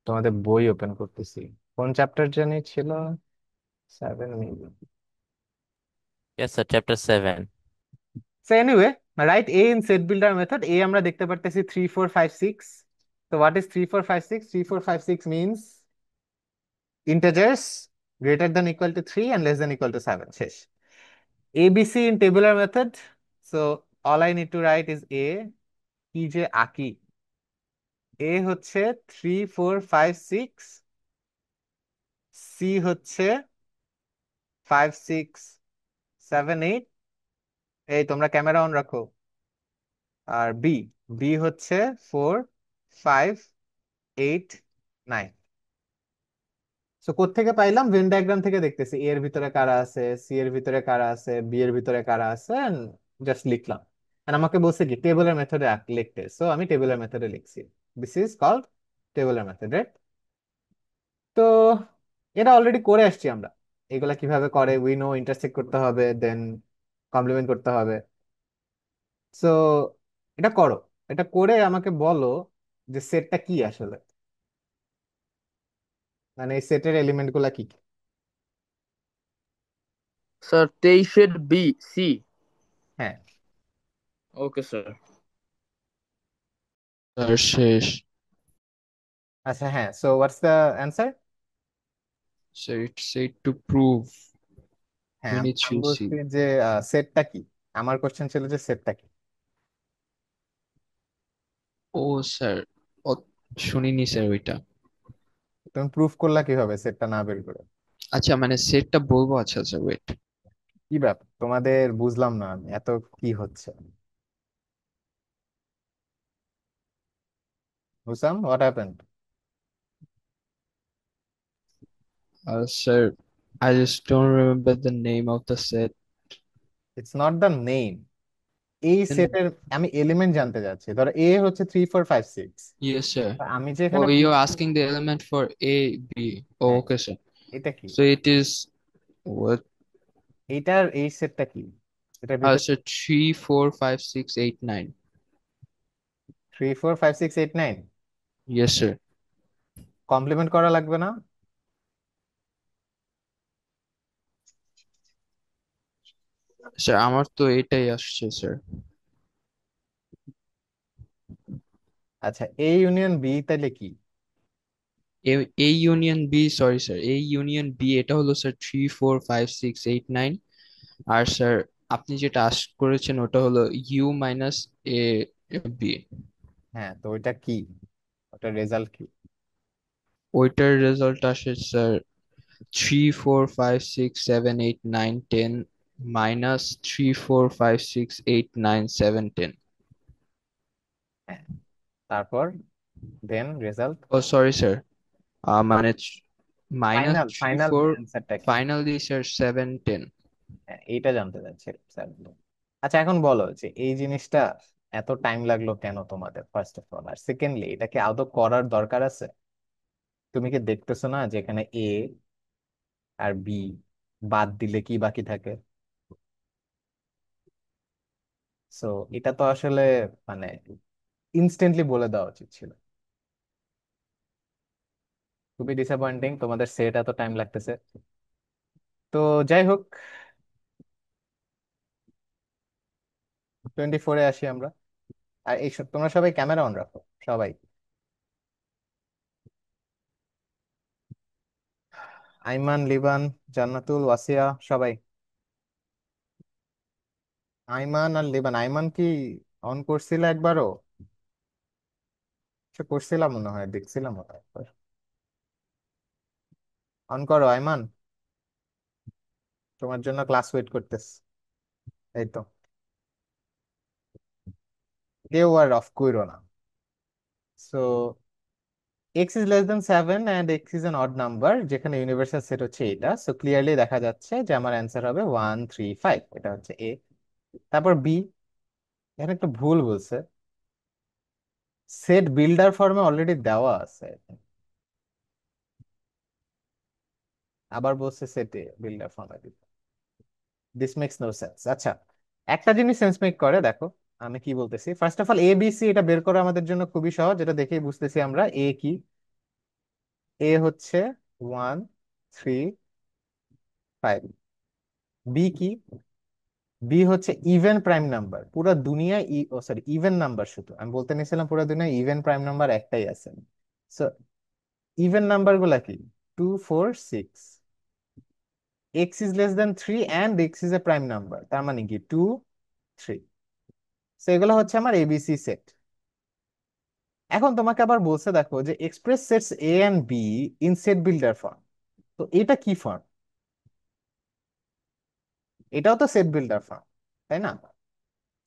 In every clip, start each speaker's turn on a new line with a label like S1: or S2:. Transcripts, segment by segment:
S1: তোমাদের বই ওপেন করতেছি। কোন চ্যাপ্টার জানি ছিল? 7 maybe.
S2: Yes, sir. Chapter 7.
S1: So anyway, write A in set builder method. A আমরা দেখতে পারতেছি 3 4 5 6। তো what is 3 4 5 6? 3 4 5 6 means integers greater than equal to 3 and less than equal to 7। শেষ। ABC in tabular method. So all I need to write is A। কি যে আঁকি, এ হচ্ছে 3 4 5 6, C হচ্ছে 5 6 7 8। এই তোমরা ক্যামেরা অন রাখো। আর বি, বি হচ্ছে 4 5 8 9। সো কোত্থেকে পাইলাম? ভেন ডায়াগ্রাম থেকে দেখতেছি এ এর ভিতরে কারা আছে, সি এর ভিতরে কারা আছে, বি এর ভিতরে কারা আছে, জাস্ট লিখলাম। And আমাকে বলছে কি টেবিলের মেথডে লিখতে, সো আমি টেবিলের মেথডে লিখছি। দিস ইজ কল্ড টেবিলের মেথড, রাইট? তো এটা অলরেডি করে আসছি আমরা। এগুলা কিভাবে করে উই নো, ইন্টারসেক্ট করতে হবে, দেন কমপ্লিমেন্ট করতে হবে। সো এটা করো, এটা করে আমাকে বলো যে সেটটা কি আসলে, মানে এই সেটের এলিমেন্ট গুলা কি কি।
S3: Sir, 23 B C.
S1: হ্যাঁ।
S3: Okay, sir.
S4: স্যার শেষ।
S1: আচ্ছা হ্যাঁ, so what's the answer?
S4: Sir it said to prove
S1: হ্যাঁ,
S4: we
S1: আমি
S4: need
S1: আমি
S4: to see.
S1: বলছি যে সেটটা কি। আমার কোশ্চেন ছিল যে সেটটা কি।
S4: ও স্যার, ও শুনিনি স্যার ওইটা।
S1: তুমি প্রুফ করলা কিভাবে সেটটা না বের করে?
S4: আচ্ছা মানে সেটটা বলবো, আচ্ছা আচ্ছা ওয়েট।
S1: কি ব্যাপার তোমাদের, বুঝলাম না আমি এত কি হচ্ছে। Husam, what happened?
S4: Sir I just don't remember the name of the set.
S1: It's not the name. এই
S4: Then
S1: সেটের আমি এলিমেন্ট জানতে যাচ্ছি। ধরো এ হচ্ছে 3 4 5 6।
S4: yes sir.
S1: আমি যে
S4: Oh,
S1: এখানে
S4: you're asking the element for A, B. Oh,
S1: হ্যাঁ,
S4: okay sir.
S1: এটা কি?
S4: So it is what?
S1: এইটার এই সেটটা কি? এটার ভিতরে
S4: Sir 3 4 5 6 8 9.
S1: 3 4 5 6 8 9
S4: Yes sir.
S1: কমপ্লিমেন্ট করা লাগবে না?
S4: স্যার আমার তো এটাই আসছে স্যার।
S1: আচ্ছা, এ ইউনিয়ন বি তাইলে কি?
S4: A union B, sorry sir, A union B এটা হলো স্যার 3 4 5 6 8 9। আর স্যার আপনি যেটা আস্ক করেছেন ওটা হলো ইউ মাইনাস এ বি।
S1: হ্যাঁ, তো ওইটা কি? ওটার রেজাল্ট কি?
S4: ওইটার রেজাল্ট আসে স্যার 3 4 5 6 7 8 9 10 মাইনাস 3 4 5 6 8 9 7 10।
S1: হ্যাঁ, তারপর দেন রেজাল্ট
S4: ও সরি স্যার, মানে minus
S1: final
S4: three
S1: final
S4: four
S1: অ্যান্সারটা কি?
S4: Finally sir 7 10।
S1: হ্যাঁ, এইটা জানতে চাচ্ছি স্যার। আচ্ছা এখন বলো যে এই জিনিসটা এত টাইম লাগলো কেন তোমাদের, ফার্স্ট অফ অল। আর সেকেন্ডলি এটা কি আদৌ করার দরকার আছে? তুমি কি দেখতেছো না যে এখানে এ আর বি বাদ দিলে কি বাকি থাকে? সো এটা তো আসলে মানে ইনস্ট্যান্টলি বলে দেওয়া উচিত ছিল। খুবই ডিসঅ্যাপয়েন্টিং তোমাদের সেট এত টাইম লাগতেছে। তো যাই হোক, 24-এ আসি আমরা। আর তোমরা সবাই ক্যামেরা অন রাখো, সবাই। আইমান, লিবান, জান্নাতুল, ওয়াসিয়া, সবাই। আইমান আর লিবান, আইমান কি অন করছিল একবারও? সে করছিলাম মনে হয়, দেখছিলাম মনে হয় একবার। অন করো আইমান, তোমার জন্য ক্লাস ওয়েট করতেছে। এই তো, কেউ আর অফ করো না। So x is less than 7 and x is an odd number, যেখানে ইউনিভার্সাল সেট হচ্ছে এটা। সো ক্লিয়ারলি দেখা যাচ্ছে যে আমার অ্যান্সার হবে 1 3 5। এটা হচ্ছে এ। তারপর বি, এখানে একটু ভুল বলছে। সেট বিল্ডার ফর্মে অলরেডি দেওয়া আছে, আবার বলছে সেট বিল্ডার ফর্মে দিতে। This makes no sense. আচ্ছা, একটা জিনিস সেন্স মেক করে, দেখো আমি কি বলতেছি। First of all A B C এটা বের করা আমাদের জন্য খুবই সহজ, এটা দেখেই বুঝতেছি আমরা এ কি। এ হচ্ছে 1 3 5। বি কি? বি হচ্ছে ইভেন প্রাইম নাম্বার, পুরো দুনিয়ায় সরি ইভেন নাম্বার, শুধু আমি বলতে নিছিলাম পুরো দুনিয়ায় ইভেন প্রাইম নাম্বার একটাই আছে। সো ইভেন নাম্বার গুলা কি? 2 4 6। X is less than 3 and x is a prime number, তার মানে কি 2 3। সো এগুলো হচ্ছে আমার এবিসি সেট। এখন তোমাকে আবার বলছে দেখো যে express sets A and B in set builder form. তো এটা কি ফর্ম? এটাও তো সেট বিল্ডার ফর্ম, তাই না?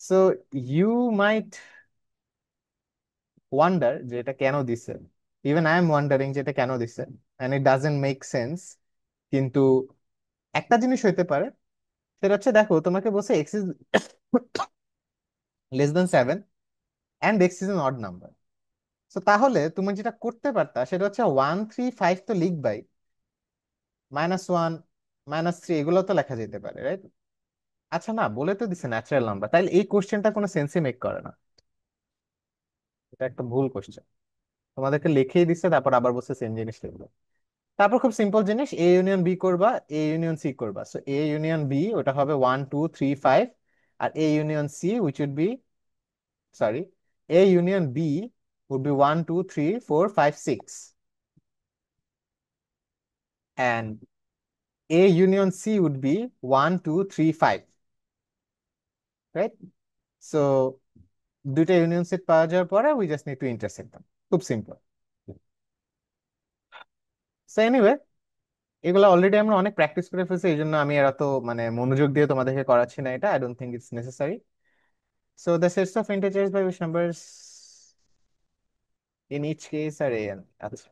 S1: সো ইউ মাইট ওয়ান্ডার যে এটা কেন দিছে। ইভেন আই এম ওয়ান্ডারিং যে এটা কেন দিছে, and it doesn't make sense. কিন্তু একটা জিনিস হইতে পারে, সেটা হচ্ছে দেখো তোমাকে বলছে x is less than 7 and x is an odd number. তো তাহলে তুমি যেটা করতে পারতা সেটা হচ্ছে 1 3 5 তো লিখবাই, -1 -3 এগুলো তো লেখা যেতে পারে, রাইট? আচ্ছা না, বলে তো দিছে ন্যাচারাল নাম্বার, তাইলে এই কোশ্চেনটা কোনো সেন্সই মেক করে না। এটা একটা ভুল কোশ্চেন। তোমাদেরকে লিখেই দিচ্ছে, তারপর আবার বলছে সেম জিনিস লিখবো। তারপর খুব সিম্পল জিনিস, এ ইউনিয়ন বি করবা, এ ইউনিয়ন সি করবা। সো এ ইউনিয়ন বি ওটা হবে 1 2 3 5। আর A union C which would be, sorry, A union B would be 1 2 3 4 5 6, and A union C would be 1 2 3 5, right? So দুইটা ইউনিয়ন সেট পাওয়া যাওয়ার পরে we just need to intersect them. খুব simple. So anyway, এগুলো already আমরা অনেক practice করে ফেলছি, এই জন্য আমি এত মানে মনোযোগ দিয়ে তোমাদেরকে করাচ্ছি না এটা। I don't think it's necessary. So the sets of integers by which numbers in each case are a n। আচ্ছা,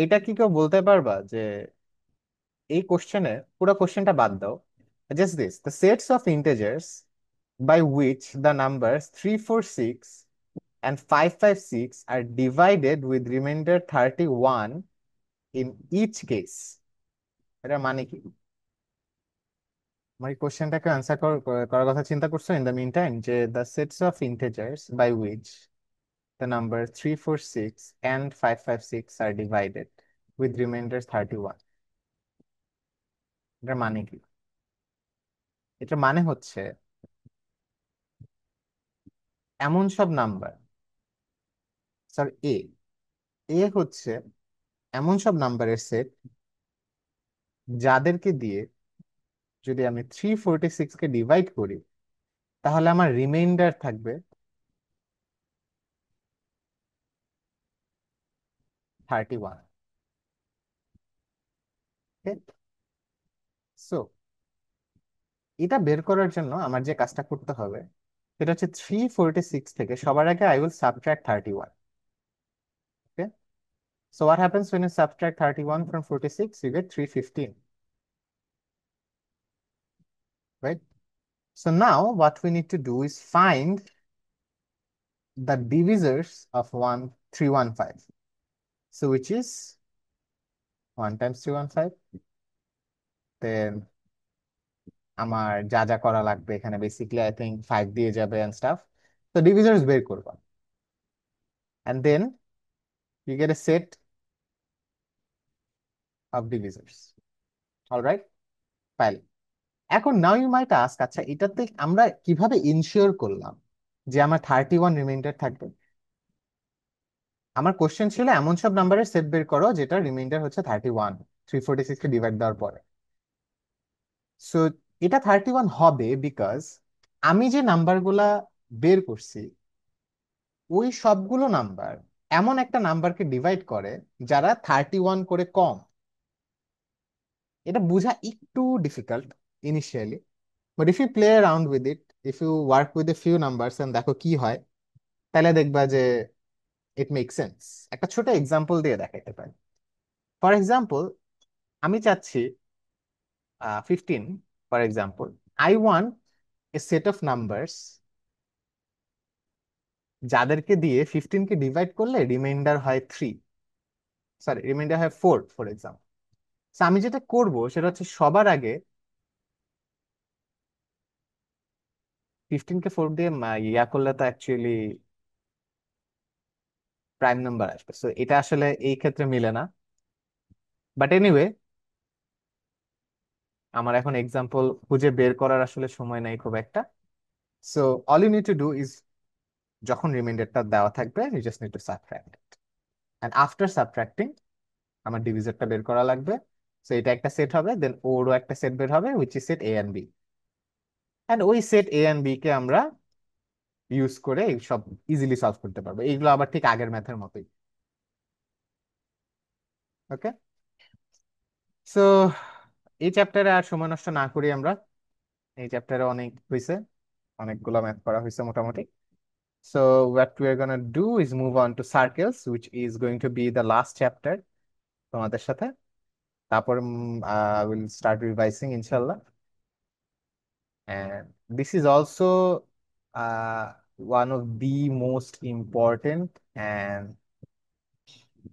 S1: এটা কি কেউ বলতে পারবা যে এই কোশ্চেনে, পুরো কোশ্চেনটা বাদ দাও, just this, the sets of integers by which the numbers 3 4 6 and 5 5 6 are divided with remainder 31 in each case। এটা মানে কি? আমার এই কোশ্চেনটাকে আনসার করার কথা চিন্তা করছো ইন দ্য মিন টাইম, যে the sets of integers by which the number 3 4 6 and 5 5 6 are divided with remainder 31। এটার মানে কি? এটার মানে হচ্ছে এমন সব নাম্বার, স্যার এ, এ হচ্ছে এমন সব নাম্বারের সেট যাদেরকে দিয়ে যদি আমি 3 46 কে ডিভাইড করি, তাহলে আমার রিমাইন্ডার থাকবে 31। সো এটা বের করার জন্য আমার যে কাজটা করতে হবে সেটা হচ্ছে 3 46 থেকে সবার আগে I will subtract 31। Okay, so what happens when you subtract 31 from 46? You get 315, right? So now what we need to do is find the divisors of 1315, so which is 1 times 315। then আমার যা যা করা লাগবে এখানে basically I think 5 দিয়ে যাবে and stuff. তো ডিভিজার্স বের করবা, and then you get a set of divisors, all right? File. এখন নাও ইউ মাইট আস্ক, আচ্ছা এটাতে আমরা কিভাবে ইনশিওর করলাম যে আমার 31 রিমাইন্ডার থাকবে? আমার কোশ্চেন ছিল এমন সব নাম্বারের সেট বের করো যেটা রিমাইন্ডার হচ্ছে 31 3 46 কে ডিভাইড দেওয়ার পরে। সো এটা 31 হবে বিকজ আমি যে নাম্বারগুলা বের করছি ওই সবগুলো নাম্বার এমন একটা নাম্বারকে ডিভাইড করে যারা 31 করে কম। এটা বোঝা একটু difficult initially, but if you play around with it, if you work with a few numbers and দেখো কি হয়, তাহলে দেখবা যে ইট মেক সেন্স। একটা ছোট এক্সাম্পল দিয়ে দেখাইতে পারি। ফর এক্সাম্পল, আমি চাচ্ছি 15, for example I want a set of numbers যাদেরকে দিয়ে 15 কে ডিভাইড করলে রিমাইন্ডার হয় 3, সরি রিমাইন্ডার হয় 4 ফর এক্সাম্পল। আমি যেটা করব সেটা হচ্ছে সবার আগে 15 কে 4 দিয়ে ইয়া করলে তো অ্যাকচুয়ালি প্রাইম নাম্বার আসবে। সো এটা আসলে এই ক্ষেত্রে মিলে না, বাট এনিওয়ে আমার এখন এক্সাম্পল খুঁজে বের করার আসলে সময় নাই খুব একটা। So all you need to do is, যখন রিমাইন্ডারটা দেওয়া থাকবে you just need to subtract it, and after subtracting আমার ডিভিজরটা বের করা লাগবে। সো এটা একটা সেট হবে, দেন ওরও একটা সেট বের হবে which is set A and B, and ওই সেট এ এন্ড বি কে আমরা ইউজ করে এই সব ইজিলি সলভ করতে পারবো। এইগুলো আবার ঠিক আগের ম্যাথের মতোই। ওকে, সো এই চ্যাপ্টারে আর সময় নষ্ট না করি আমরা, এই চ্যাপ্টারে অনেক হয়েছে, অনেকগুলো ম্যাথ করা হয়েছে মোটামুটি। So what we are gonna do is move on to circles, which is going to be the last chapter তোমাদের সাথে। তারপর we'll start revising inshallah, and this is also one of the most important and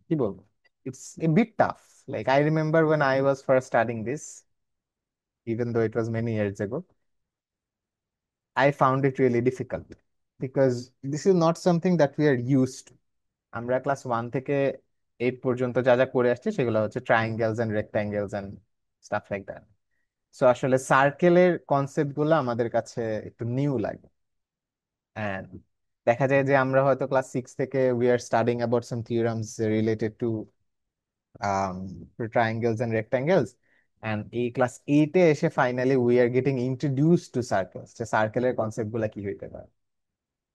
S1: কি বলবো, it's a bit tough. Like I remember when I was first studying this, even though it was many years ago, I found it really difficult because this is not something that we are used to. আমরা class 1 থেকে 8 পর্যন্ত যা যা করে আসছি সেগুলো হচ্ছে triangles and rectangles and stuff like that. So আসলে সার্কেলের কনসেপ্ট গুলো আমাদের কাছে একটু নিউ লাগে। এন্ড দেখা যায় যে আমরা হয়তো ক্লাস 6 থেকে we are studying about some theorems related to triangles and rectangles, and এই ক্লাস 8 এ এসে finally we are getting introduced to circles, যে সার্কেলের কনসেপ্ট গুলা কি হইতে পারে।